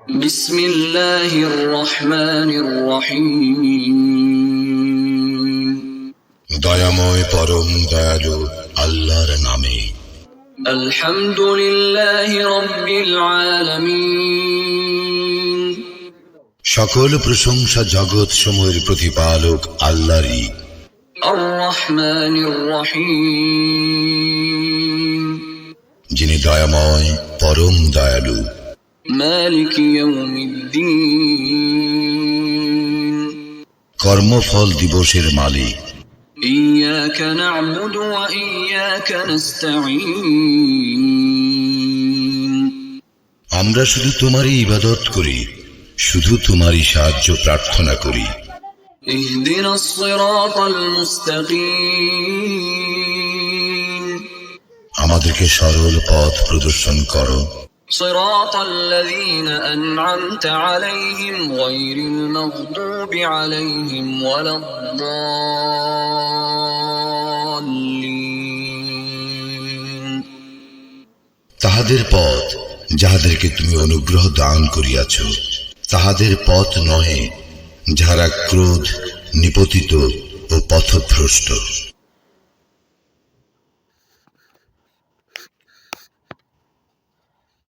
বিসমিল্লাহির রহমানির রহিম। দয়াময় পরম দয়ালু আল্লাহর নামে। আলহামদুলিল্লাহি রাব্বিল আলামিন। সকল প্রশংসা জগৎ সমূহের প্রতিপালক আল্লাহরই। আর রহমানির রহিম। যিনি দয়াময় পরম দয়ালু। মালিক ইয়াউমিদ্দিন। কর্মফল দিবসের মালিক। ইয়াকা না'বুদু ওয়া ইয়াকা নাস্তাঈন। আমরা শুধু তোমারই ইবাদত করি, শুধু তোমারই সাহায্য প্রার্থনা করি। ইহদিনাস সিরাতাল মুস্তাকিম। আমাদেরকে সরল পথ প্রদর্শন করো। সিরাতাল লাযীনা আন'আমতা আলাইহিম গায়রিল মাগদুবি আলাইহিম ওয়ালাদ-দাল্লিন। তাহাদের পথ যাহাদেরকে তুমি অনুগ্রহ দান করিয়াছ, তাহাদের পথ নহে যাহারা ক্রোধ নিপতিত ও পথভ্রষ্ট।